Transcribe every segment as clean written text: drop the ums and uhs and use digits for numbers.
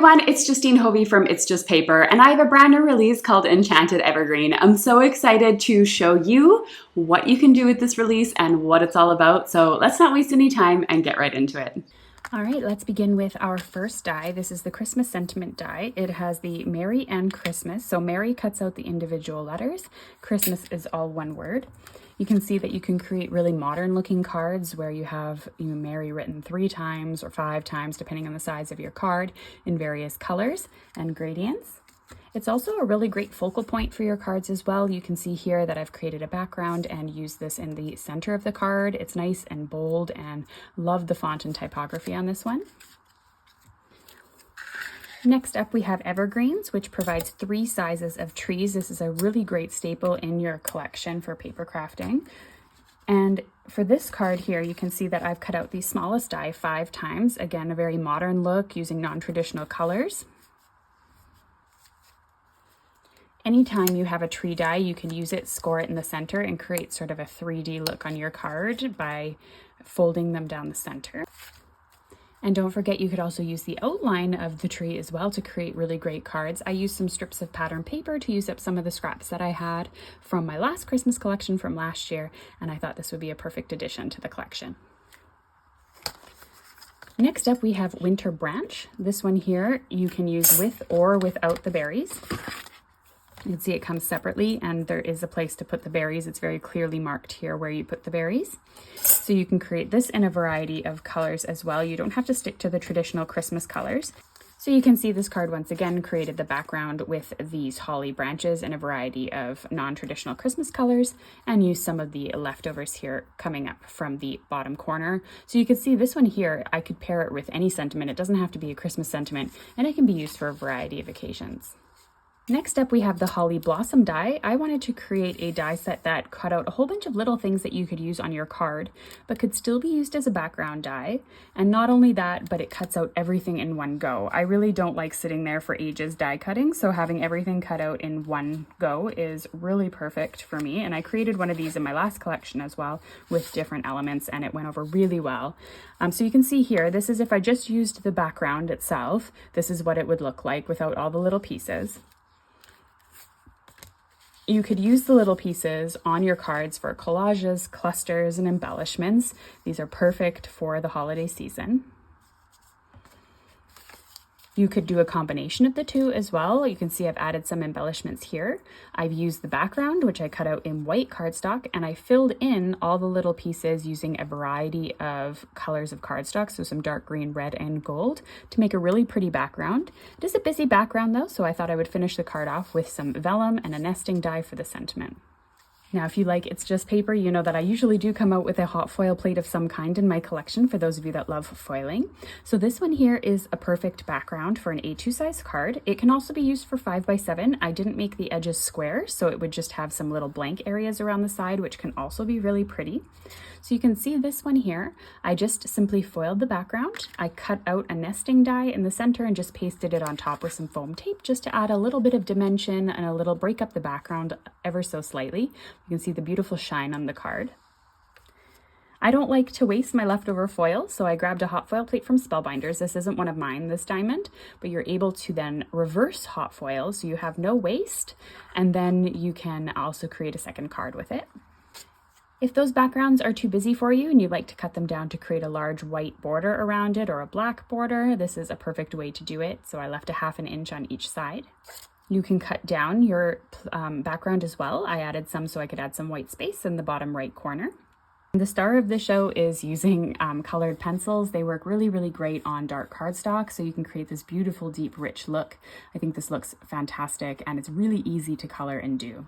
everyone, it's Justine Hovey from It's Just Paper, and I have a brand new release called Enchanted Evergreen. I'm so excited to show you what you can do with this release and what it's all about, so let's not waste any time and get right into it. All right, let's begin with our first die. This is the Christmas sentiment die. It has the Merry and Christmas. So Merry cuts out the individual letters. Christmas is all one word. You can see that you can create really modern looking cards where you have Merry written 3 times or 5 times, depending on the size of your card, in various colors and gradients. It's also a really great focal point for your cards as well. You can see here that I've created a background and used this in the center of the card. It's nice and bold and love the font and typography on this one. Next up we have Evergreens, which provides 3 sizes of trees. This is a really great staple in your collection for paper crafting. And for this card here, you can see that I've cut out the smallest die 5 times. Again, a very modern look using non-traditional colors. Anytime you have a tree die, you can use it, score it in the center, and create sort of a 3D look on your card by folding them down the center. And don't forget, you could also use the outline of the tree as well to create really great cards. I used some strips of pattern paper to use up some of the scraps that I had from my last Christmas collection from last year, and I thought this would be a perfect addition to the collection. Next up, we have Winter Branch. This one here you can use with or without the berries. You can see it comes separately and there is a place to put the berries. It's very clearly marked here where you put the berries. So you can create this in a variety of colors as well. You don't have to stick to the traditional Christmas colors. So you can see this card once again created the background with these holly branches in a variety of non-traditional Christmas colors and used some of the leftovers here coming up from the bottom corner. So you can see this one here, I could pair it with any sentiment. It doesn't have to be a Christmas sentiment and it can be used for a variety of occasions. Next up, we have the Holly Blossom die. I wanted to create a die set that cut out a whole bunch of little things that you could use on your card, but could still be used as a background die. And not only that, but it cuts out everything in one go. I really don't like sitting there for ages die cutting, so having everything cut out in one go is really perfect for me. And I created one of these in my last collection as well with different elements, and it went over really well. So you can see here, this is if I just used the background itself, this is what it would look like without all the little pieces. You could use the little pieces on your cards for collages, clusters, and embellishments. These are perfect for the holiday season. You could do a combination of the two as well. You can see I've added some embellishments here. I've used the background, which I cut out in white cardstock, and I filled in all the little pieces using a variety of colors of cardstock, so some dark green, red, and gold, to make a really pretty background. It is a busy background though, so I thought I would finish the card off with some vellum and a nesting die for the sentiment. Now, if you like It's Just Paper, you know that I usually do come out with a hot foil plate of some kind in my collection for those of you that love foiling. So this one here is a perfect background for an A2 size card. It can also be used for 5x7. I didn't make the edges square, so it would just have some little blank areas around the side, which can also be really pretty. So you can see this one here, I just simply foiled the background. I cut out a nesting die in the center and just pasted it on top with some foam tape just to add a little bit of dimension and a little break up the background ever so slightly. You can see the beautiful shine on the card. I don't like to waste my leftover foil, so I grabbed a hot foil plate from Spellbinders. This isn't one of mine, this diamond, but you're able to then reverse hot foil so you have no waste, and then you can also create a second card with it. If those backgrounds are too busy for you and you'd like to cut them down to create a large white border around it or a black border, this is a perfect way to do it. So I left a 1/2 inch on each side. You can cut down your background as well. I added some so I could add some white space in the bottom right corner. The star of the show is using colored pencils. They work really, really great on dark cardstock, so you can create this beautiful, deep, rich look. I think this looks fantastic and it's really easy to color and do.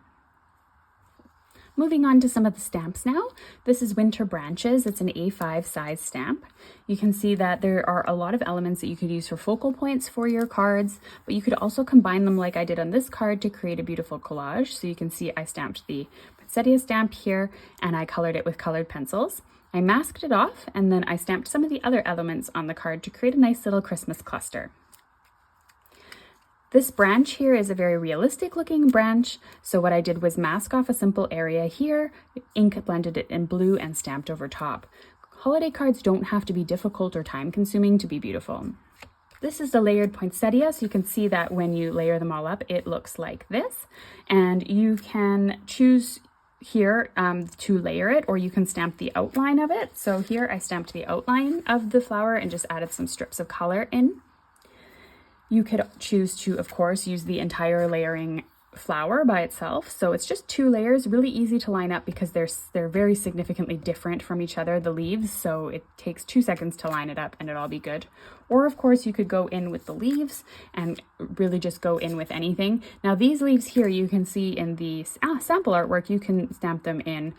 Moving on to some of the stamps now. This is Winter Branches. It's an A5 size stamp. You can see that there are a lot of elements that you could use for focal points for your cards, but you could also combine them like I did on this card to create a beautiful collage. So you can see I stamped the poinsettia stamp here and I colored it with colored pencils. I masked it off and then I stamped some of the other elements on the card to create a nice little Christmas cluster. This branch here is a very realistic looking branch, so what I did was mask off a simple area here, ink blended it in blue and stamped over top. Holiday cards don't have to be difficult or time consuming to be beautiful. This is the layered poinsettia, so you can see that when you layer them all up, it looks like this. And you can choose here to layer it, or you can stamp the outline of it. So here I stamped the outline of the flower and just added some strips of color in. You could choose to, of course, use the entire layering flower by itself. So it's just 2 layers, really easy to line up because they're very significantly different from each other, the leaves. So it takes 2 seconds to line it up and it'll all be good. Or of course you could go in with the leaves and really just go in with anything. Now these leaves here, you can see in the sample artwork, you can stamp them in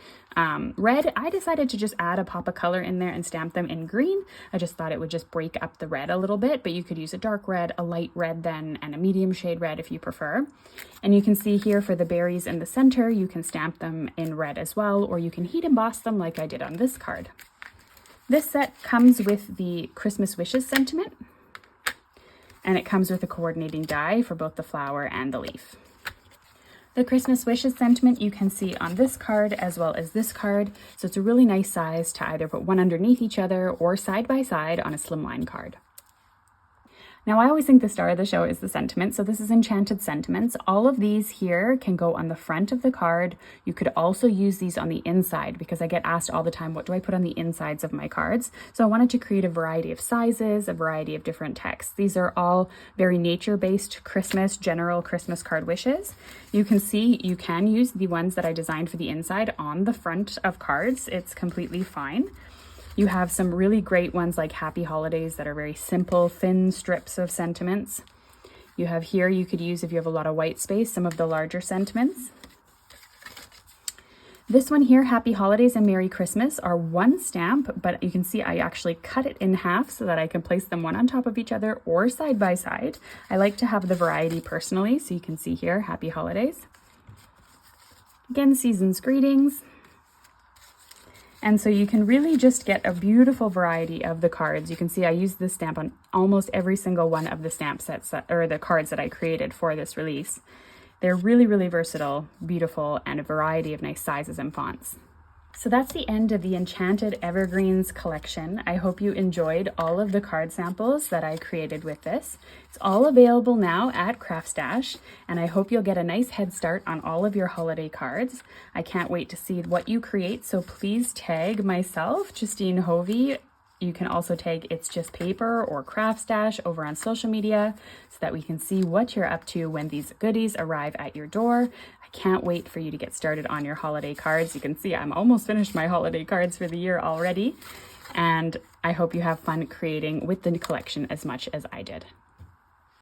red. I decided to just add a pop of color in there and stamp them in green. I just thought it would just break up the red a little bit, but you could use a dark red, a light red then, and a medium shade red if you prefer. And you can see here for the berries in the center, you can stamp them in red as well, or you can heat emboss them like I did on this card. This set comes with the Christmas Wishes sentiment, and it comes with a coordinating die for both the flower and the leaf. The Christmas Wishes sentiment you can see on this card as well as this card, so it's a really nice size to either put one underneath each other or side by side on a slimline card. Now I always think the star of the show is the sentiment, so this is Enchanted Sentiments. All of these here can go on the front of the card. You could also use these on the inside because I get asked all the time, what do I put on the insides of my cards? So I wanted to create a variety of sizes, a variety of different texts. These are all very nature-based Christmas, general Christmas card wishes. You can see you can use the ones that I designed for the inside on the front of cards. It's completely fine. You have some really great ones like Happy Holidays that are very simple, thin strips of sentiments. You have here, you could use, if you have a lot of white space, some of the larger sentiments. This one here, Happy Holidays and Merry Christmas, are one stamp, but you can see I actually cut it in half so that I can place them one on top of each other or side by side. I like to have the variety personally, so you can see here, Happy Holidays. Again, season's greetings. And so you can really just get a beautiful variety of the cards. You can see I used this stamp on almost every single one of the stamp sets or the cards that I created for this release. They're really, really versatile, beautiful, and a variety of nice sizes and fonts. So that's the end of the Enchanted Evergreens collection. I hope you enjoyed all of the card samples that I created with this. It's all available now at CraftStash, and I hope you'll get a nice head start on all of your holiday cards. I can't wait to see what you create, so please tag myself, Justine Hovey. You can also tag It's Just Paper or CraftStash over on social media so that we can see what you're up to when these goodies arrive at your door. I can't wait for you to get started on your holiday cards. You can see I'm almost finished my holiday cards for the year already, and I hope you have fun creating with the collection as much as I did.